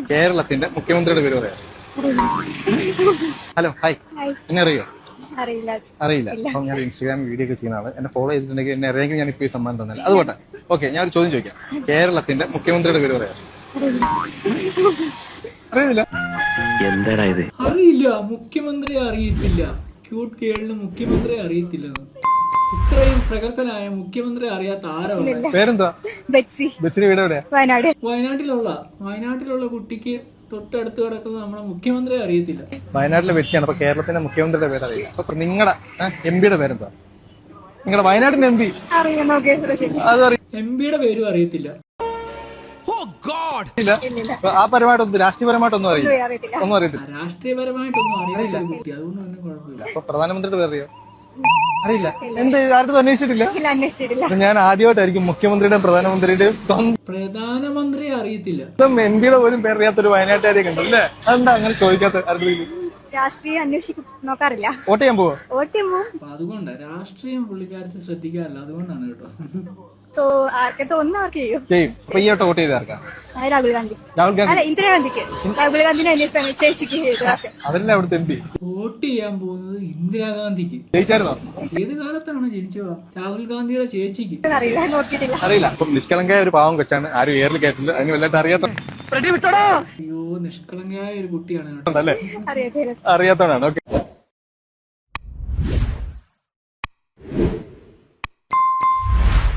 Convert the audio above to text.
കേരളത്തിന്റെ മുഖ്യമന്ത്രിയുടെ പേര് പറയാം. Hello, hi. എന്നെ അറിയോ? അറിയില്ല. അപ്പം ഞാൻ ഇൻസ്റ്റാഗ്രാമിൽ വീഡിയോ ഒക്കെ ചെയ്യുന്ന ആള്. എന്നെ ഫോളോ ചെയ്തിട്ടുണ്ടെങ്കിൽ എന്നെ അറിയെങ്കിൽ ഞാൻ ഇപ്പോൾ ഈ സമ്മാനം തന്നില്ല. അതുകൊണ്ട് ഓക്കെ, ഞാൻ ഒരു ചോദ്യം ചോദിക്കാം. കേരളത്തിന്റെ മുഖ്യമന്ത്രിയുടെ പേര് പറയാം. അറിയില്ല. എന്താടാ ഇത്? അറിയില്ല. മുഖ്യമന്ത്രിയെ അറിയത്തില്ല. ക്യൂട്ട് കേളിന് മുഖ്യമന്ത്രിയെ അറിയത്തില്ല. ഇത്രയും പ്രഗത്ഭനായ മുഖ്യമന്ത്രി അറിയാത്ത ആരോ? പേരെന്താ? ബെച്ചിന്റെ വീട് എവിടെയാ? വയനാട്ടിലുള്ള കുട്ടിക്ക് തൊട്ടടുത്ത് കിടക്കുന്ന നമ്മുടെ മുഖ്യമന്ത്രിയെ അറിയത്തില്ല. വയനാട്ടിലെ ബെച്ചിയാണ്. അപ്പൊ കേരളത്തിന്റെ മുഖ്യമന്ത്രിയുടെ പേര് അറിയില്ല. അപ്പൊ നിങ്ങളുടെ എംപിയുടെ പേരെന്താ? നിങ്ങളുടെ വയനാട്ടിന്റെ എംപി എം പിയുടെ പേരും അറിയത്തില്ല. ആ പരമായിട്ടൊന്നും രാഷ്ട്രീയപരമായിട്ടൊന്നും അറിയില്ല. ഒന്നും അറിയത്തില്ല. രാഷ്ട്രീയപരമായിട്ടൊന്നും അറിയില്ല കുട്ടി. അതുകൊണ്ട് തന്നെ കുഴപ്പമില്ല. അപ്പൊ പ്രധാനമന്ത്രിയുടെ പേര് അറിയോ? അറിയില്ല. എന്ത് ആരും അന്വേഷിച്ചിട്ടില്ല? ഞാൻ ആദ്യമായിട്ടായിരിക്കും മുഖ്യമന്ത്രിയുടെയും പ്രധാനമന്ത്രിയുടെയും പ്രധാനമന്ത്രിയെ അറിയത്തില്ല. എം പിയുടെ പോലും പേരറിയാത്തൊരു വയനാട്ടുകാരെ കണ്ടു അല്ലേ? അതെന്താ അങ്ങനെ ചോദിക്കാത്ത? രാഷ്ട്രീയം അന്വേഷിക്കും നോക്കാറില്ല. വോട്ട് ചെയ്യാൻ പോവോ? അതുകൊണ്ട് രാഷ്ട്രീയം പുള്ളിക്കാരത്തിൽ ശ്രദ്ധിക്കാറില്ല. അതുകൊണ്ടാണ് കേട്ടോ. അപ്പൊ ഈ വോട്ട് ചെയ്ത് ആർക്കാ? രാഹുൽ ഗാന്ധി. അല്ല, ഇന്ദിരാഗാന്ധിക്ക്. രാഹുൽ ഗാന്ധിനെ ചേച്ചിക്ക് അതല്ലേ അവിടുത്തെ എം പി? വോട്ട് ചെയ്യാൻ പോകുന്നത് ഇന്ദിരാഗാന്ധിക്ക്. ജയിച്ചായിരുന്നോ? ഏത് കാലത്താണ് ജനിച്ചത്? രാഹുൽ ഗാന്ധിയുടെ ചേച്ചിക്ക്. അറിയില്ല. അപ്പൊ നിഷ്കളങ്കായ ഒരു പാവം കൊച്ചാണ്. ആരും ഏറിൽ കേട്ടില്ല. അതിന് വല്ലാണ്ട് അറിയാത്ത. അയ്യോ, നിഷ്കളങ്കയായ ഒരു കുട്ടിയാണ് കേട്ടോ. അറിയാത്തവനാണ്. ഓക്കെ.